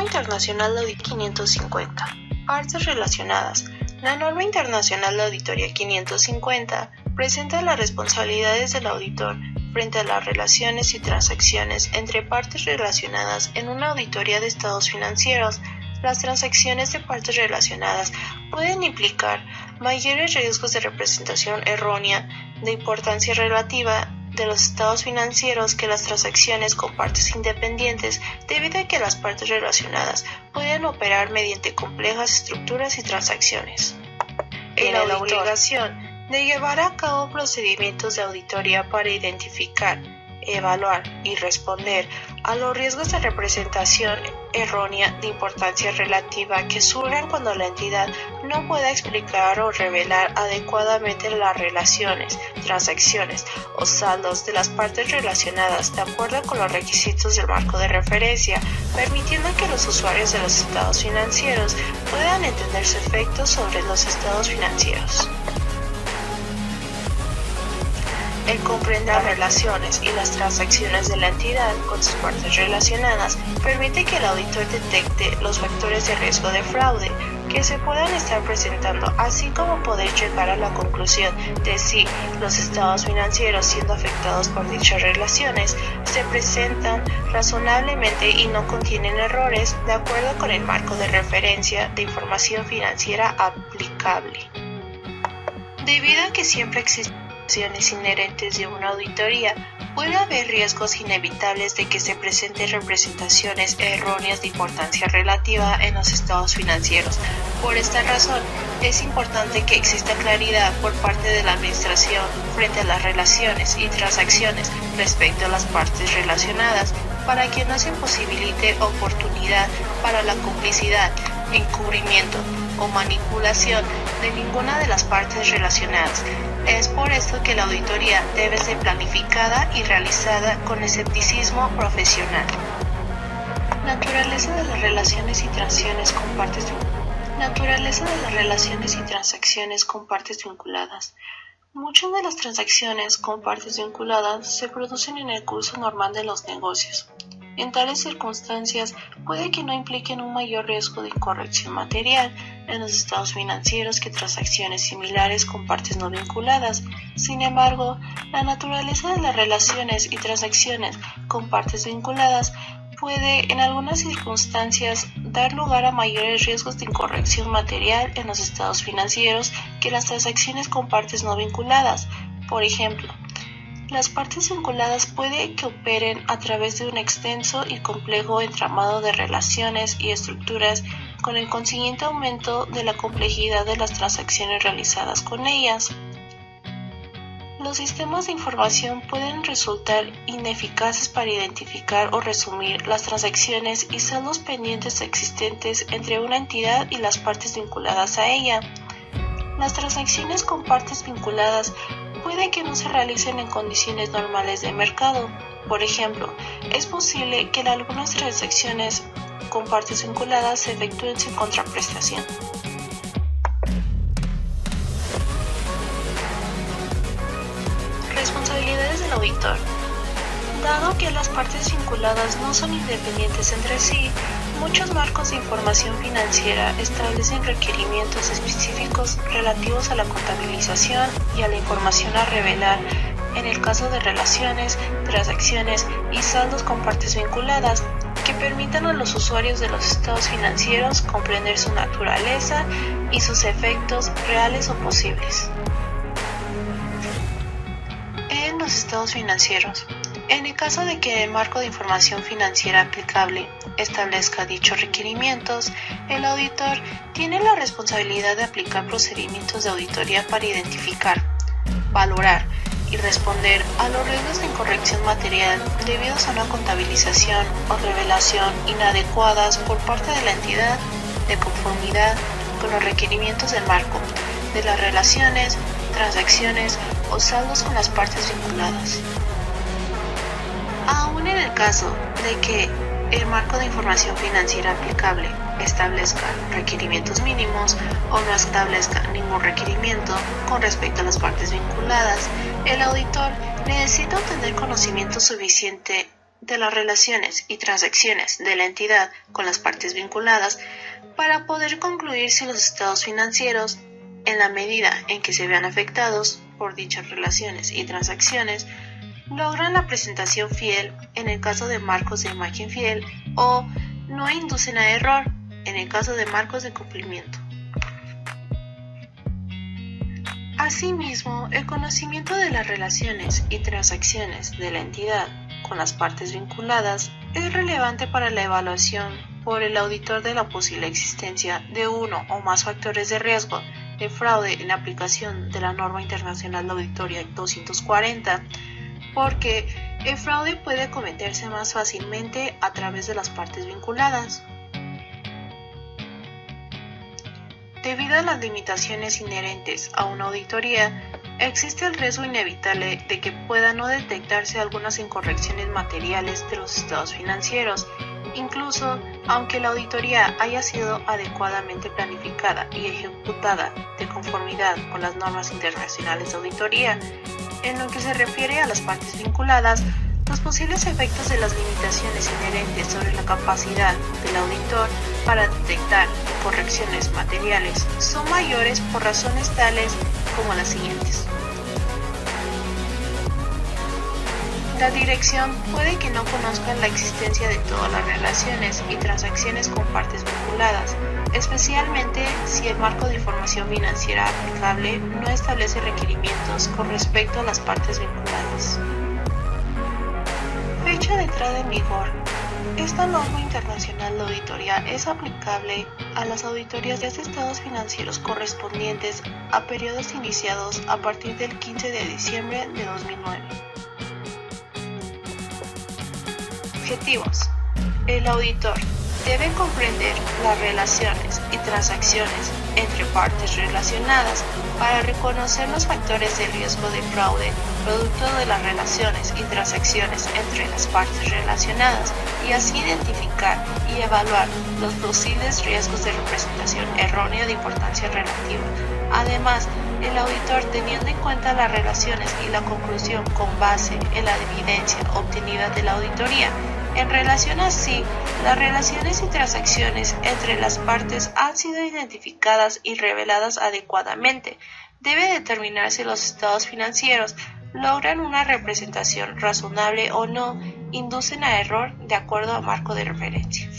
Norma Internacional de Auditoría 550. Partes relacionadas. La Norma Internacional de Auditoría 550 presenta las responsabilidades del auditor frente a las relaciones y transacciones entre partes relacionadas en una auditoría de estados financieros. Las transacciones de partes relacionadas pueden implicar mayores riesgos de representación errónea de importancia relativa de los estados financieros que las transacciones con partes independientes, debido a que las partes relacionadas pueden operar mediante complejas estructuras y transacciones. Tiene la obligación de llevar a cabo procedimientos de auditoría para identificar, evaluar y responder a los riesgos de representación errónea de importancia relativa que surgen cuando la entidad no pueda explicar o revelar adecuadamente las relaciones, transacciones o saldos de las partes relacionadas de acuerdo con los requisitos del marco de referencia, permitiendo que los usuarios de los estados financieros puedan entender su efecto sobre los estados financieros. El comprender las relaciones y las transacciones de la entidad con sus partes relacionadas permite que el auditor detecte los factores de riesgo de fraude que se puedan estar presentando, así como poder llegar a la conclusión de si los estados financieros siendo afectados por dichas relaciones se presentan razonablemente y no contienen errores de acuerdo con el marco de referencia de información financiera aplicable. Debido a que siempre existen inherentes de una auditoría, puede haber riesgos inevitables de que se presenten representaciones erróneas de importancia relativa en los estados financieros. Por esta razón, es importante que exista claridad por parte de la Administración frente a las relaciones y transacciones respecto a las partes relacionadas, para que no se imposibilite oportunidad para la complicidad, encubrimiento o manipulación de ninguna de las partes relacionadas. Es por esto que la auditoría debe ser planificada y realizada con escepticismo profesional. Naturaleza de las relaciones y transacciones con partes vinculadas. Muchas de las transacciones con partes vinculadas se producen en el curso normal de los negocios. En tales circunstancias, puede que no impliquen un mayor riesgo de incorrección material en los estados financieros que transacciones similares con partes no vinculadas. Sin embargo, la naturaleza de las relaciones y transacciones con partes vinculadas puede, en algunas circunstancias, dar lugar a mayores riesgos de incorrección material en los estados financieros que las transacciones con partes no vinculadas. Por ejemplo, las partes vinculadas puede que operen a través de un extenso y complejo entramado de relaciones y estructuras, con el consiguiente aumento de la complejidad de las transacciones realizadas con ellas. Los sistemas de información pueden resultar ineficaces para identificar o resumir las transacciones y saldos pendientes existentes entre una entidad y las partes vinculadas a ella. Las transacciones con partes vinculadas puede que no se realicen en condiciones normales de mercado. Por ejemplo, es posible que algunas transacciones con partes vinculadas se efectúen sin contraprestación. Responsabilidades del auditor. Dado que las partes vinculadas no son independientes entre sí, muchos marcos de información financiera establecen requerimientos específicos relativos a la contabilización y a la información a revelar en el caso de relaciones, transacciones y saldos con partes vinculadas, que permitan a los usuarios de los estados financieros comprender su naturaleza y sus efectos reales o posibles. En los estados financieros. En el caso de que el marco de información financiera aplicable establezca dichos requerimientos, el auditor tiene la responsabilidad de aplicar procedimientos de auditoría para identificar, valorar y responder a los riesgos de incorrección material debidos a una contabilización o revelación inadecuadas por parte de la entidad de conformidad con los requerimientos del marco, de las relaciones, transacciones o saldos con las partes vinculadas. Aún en el caso de que el marco de información financiera aplicable establezca requerimientos mínimos o no establezca ningún requerimiento con respecto a las partes vinculadas, el auditor necesita obtener conocimiento suficiente de las relaciones y transacciones de la entidad con las partes vinculadas para poder concluir si los estados financieros, en la medida en que se vean afectados por dichas relaciones y transacciones, logran la presentación fiel en el caso de marcos de imagen fiel o no inducen a error en el caso de marcos de cumplimiento. Asimismo, el conocimiento de las relaciones y transacciones de la entidad con las partes vinculadas es relevante para la evaluación por el auditor de la posible existencia de uno o más factores de riesgo de fraude en aplicación de la norma internacional de auditoría 240, porque el fraude puede cometerse más fácilmente a través de las partes vinculadas. Debido a las limitaciones inherentes a una auditoría, existe el riesgo inevitable de que puedan no detectarse algunas incorrecciones materiales de los estados financieros, incluso aunque la auditoría haya sido adecuadamente planificada y ejecutada de conformidad con las normas internacionales de auditoría. En lo que se refiere a las partes vinculadas, los posibles efectos de las limitaciones inherentes sobre la capacidad del auditor para detectar correcciones materiales son mayores por razones tales como las siguientes. La dirección puede que no conozca la existencia de todas las relaciones y transacciones con partes vinculadas, especialmente si el marco de información financiera aplicable no establece requerimientos con respecto a las partes vinculadas. Fecha de entrada en vigor. Esta norma internacional de auditoría es aplicable a las auditorías de estados financieros correspondientes a periodos iniciados a partir del 15 de diciembre de 2009. Objetivos. El auditor debe comprender las relaciones y transacciones entre partes relacionadas para reconocer los factores de riesgo de fraude producto de las relaciones y transacciones entre las partes relacionadas y así identificar y evaluar los posibles riesgos de representación errónea de importancia relativa. Además, el auditor, teniendo en cuenta las relaciones y la conclusión con base en la evidencia obtenida de la auditoría, en relación a si las relaciones y transacciones entre las partes han sido identificadas y reveladas adecuadamente, debe determinar si los estados financieros logran una representación razonable o no, inducen a error de acuerdo al marco de referencia.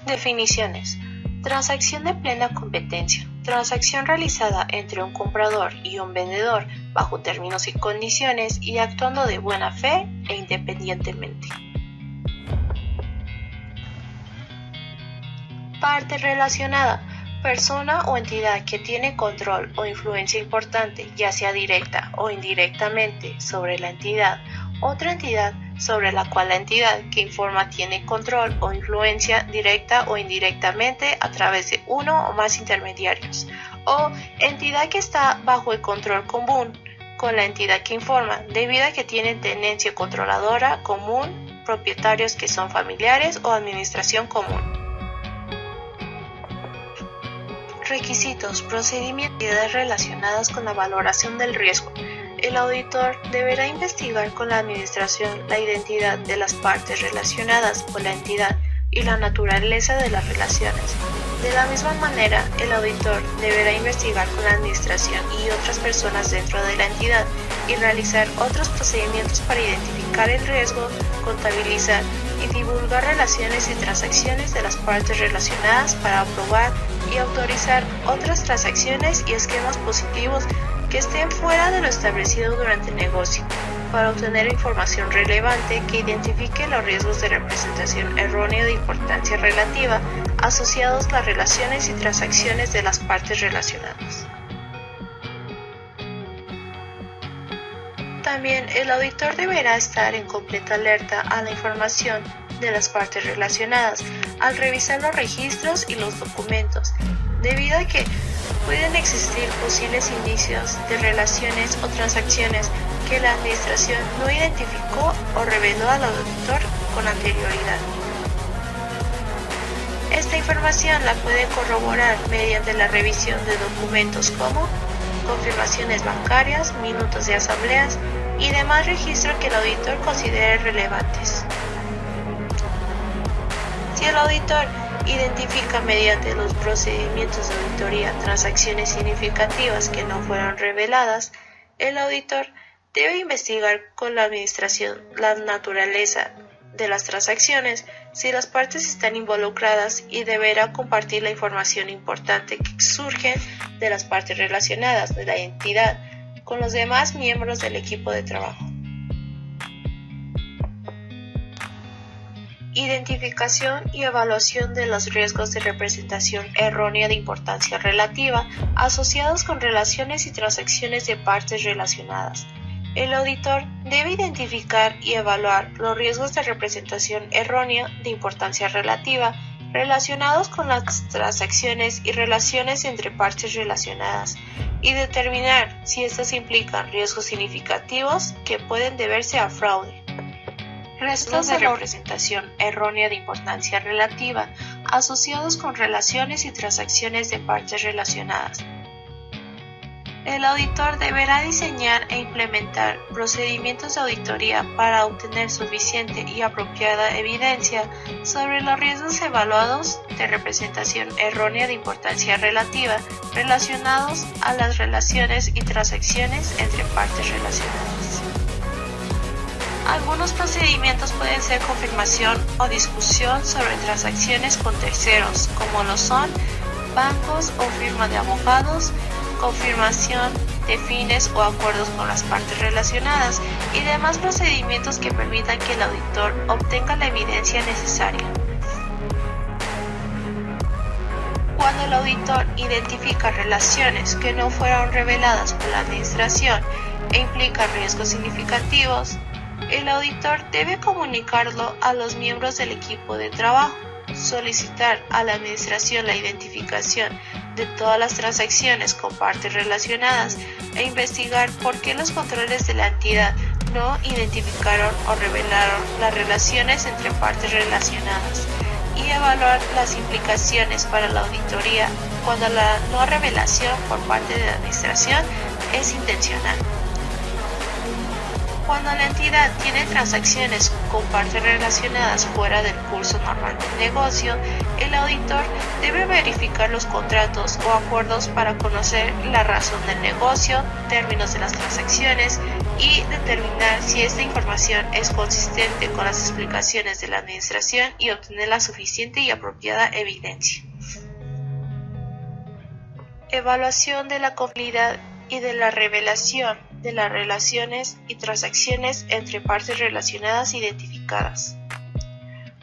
Definiciones. Transacción de plena competencia. Transacción realizada entre un comprador y un vendedor bajo términos y condiciones y actuando de buena fe e independientemente. Parte relacionada. Persona o entidad que tiene control o influencia importante, ya sea directa o indirectamente, sobre la entidad. Otra entidad sobre la cual la entidad que informa tiene control o influencia directa o indirectamente a través de uno o más intermediarios. O entidad que está bajo el control común con la entidad que informa, debido a que tiene tenencia controladora común, propietarios que son familiares o administración común. Requisitos, procedimientos y actividades relacionadas con la valoración del riesgo. El auditor deberá investigar con la administración la identidad de las partes relacionadas con la entidad y la naturaleza de las relaciones. De la misma manera, el auditor deberá investigar con la administración y otras personas dentro de la entidad y realizar otros procedimientos para identificar el riesgo, contabilizar y divulgar relaciones y transacciones de las partes relacionadas para aprobar y autorizar otras transacciones y esquemas positivos que estén fuera de lo establecido durante el negocio, para obtener información relevante que identifique los riesgos de representación errónea de importancia relativa asociados a las relaciones y transacciones de las partes relacionadas. También el auditor deberá estar en completa alerta a la información de las partes relacionadas al revisar los registros y los documentos, debido a que pueden existir posibles indicios de relaciones o transacciones que la administración no identificó o reveló al auditor con anterioridad. Esta información la puede corroborar mediante la revisión de documentos como confirmaciones bancarias, minutos de asambleas y demás registros que el auditor considere relevantes. Si el auditor identifica mediante los procedimientos de auditoría transacciones significativas que no fueron reveladas, el auditor debe investigar con la administración la naturaleza de las transacciones, si las partes están involucradas y deberá compartir la información importante que surge de las partes relacionadas de la entidad con los demás miembros del equipo de trabajo. Identificación y evaluación de los riesgos de representación errónea de importancia relativa asociados con relaciones y transacciones de partes relacionadas. El auditor debe identificar y evaluar los riesgos de representación errónea de importancia relativa relacionados con las transacciones y relaciones entre partes relacionadas y determinar si éstas implican riesgos significativos que pueden deberse a fraude. Riesgos de representación errónea de importancia relativa asociados con relaciones y transacciones de partes relacionadas. El auditor deberá diseñar e implementar procedimientos de auditoría para obtener suficiente y apropiada evidencia sobre los riesgos evaluados de representación errónea de importancia relativa relacionados a las relaciones y transacciones entre partes relacionadas. Algunos procedimientos pueden ser confirmación o discusión sobre transacciones con terceros, como lo son bancos o firma de abogados, confirmación de fines o acuerdos con las partes relacionadas y demás procedimientos que permitan que el auditor obtenga la evidencia necesaria. Cuando el auditor identifica relaciones que no fueron reveladas por la administración e implican riesgos significativos, el auditor debe comunicarlo a los miembros del equipo de trabajo, solicitar a la administración la identificación de todas las transacciones con partes relacionadas e investigar por qué los controles de la entidad no identificaron o revelaron las relaciones entre partes relacionadas y evaluar las implicaciones para la auditoría cuando la no revelación por parte de la administración es intencional. Cuando la entidad tiene transacciones con partes relacionadas fuera del curso normal del negocio, el auditor debe verificar los contratos o acuerdos para conocer la razón del negocio, términos de las transacciones y determinar si esta información es consistente con las explicaciones de la administración y obtener la suficiente y apropiada evidencia. Evaluación de la confiabilidad y de la revelación de las relaciones y transacciones entre partes relacionadas identificadas.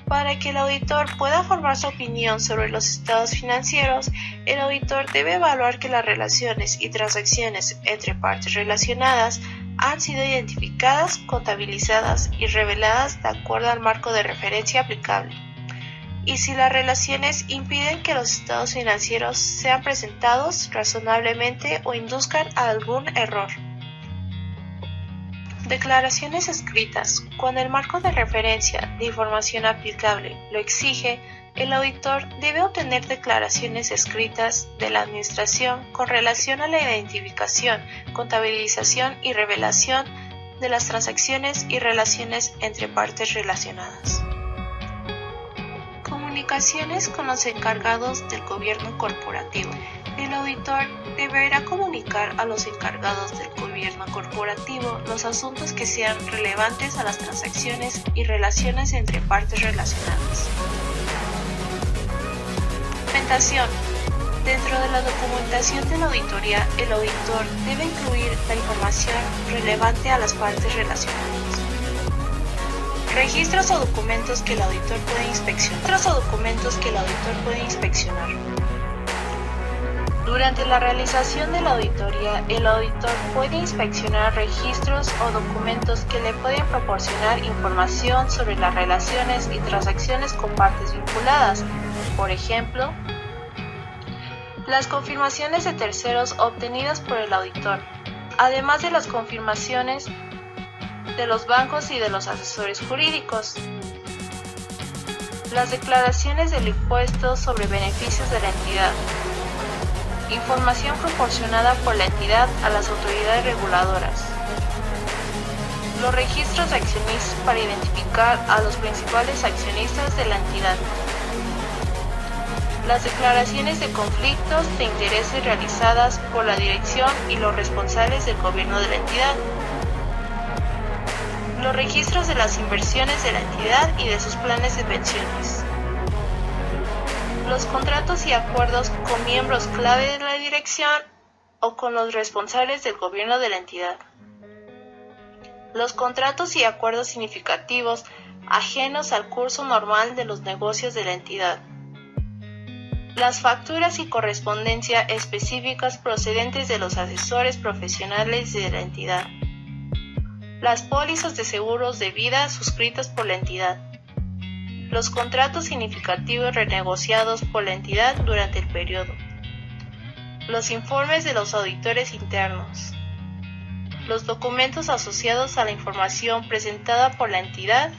Para que el auditor pueda formar su opinión sobre los estados financieros, el auditor debe evaluar que las relaciones y transacciones entre partes relacionadas han sido identificadas, contabilizadas y reveladas de acuerdo al marco de referencia aplicable, y si las relaciones impiden que los estados financieros sean presentados razonablemente o induzcan a algún error. Declaraciones escritas. Cuando el marco de referencia de información aplicable lo exige, el auditor debe obtener declaraciones escritas de la administración con relación a la identificación, contabilización y revelación de las transacciones y relaciones entre partes relacionadas. Comunicaciones con los encargados del gobierno corporativo. El auditor deberá comunicar a los encargados del gobierno corporativo los asuntos que sean relevantes a las transacciones y relaciones entre partes relacionadas. Documentación. Dentro de la documentación de la auditoría, el auditor debe incluir la información relevante a las partes relacionadas. Registros o documentos que el auditor puede inspeccionar. Durante la realización de la auditoría, el auditor puede inspeccionar registros o documentos que le pueden proporcionar información sobre las relaciones y transacciones con partes vinculadas. Por ejemplo, las confirmaciones de terceros obtenidas por el auditor, además de las confirmaciones de los bancos y de los asesores jurídicos, las declaraciones del impuesto sobre beneficios de la entidad, Información proporcionada por la entidad a las autoridades reguladoras. Los registros de accionistas para identificar a los principales accionistas de la entidad. Las declaraciones de conflictos de intereses realizadas por la dirección y los responsables del gobierno de la entidad. Los registros de las inversiones de la entidad y de sus planes de pensiones. Los contratos y acuerdos con miembros clave de la dirección o con los responsables del gobierno de la entidad. Los contratos y acuerdos significativos ajenos al curso normal de los negocios de la entidad. Las facturas y correspondencia específicas procedentes de los asesores profesionales de la entidad. Las pólizas de seguros de vida suscritas por la entidad. Los contratos significativos renegociados por la entidad durante el periodo. Los informes de los auditores internos. Los documentos asociados a la información presentada por la entidad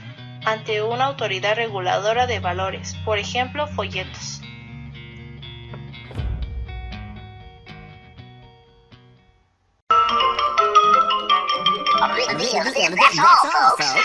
ante una autoridad reguladora de valores, por ejemplo, folletos. That's all, folks.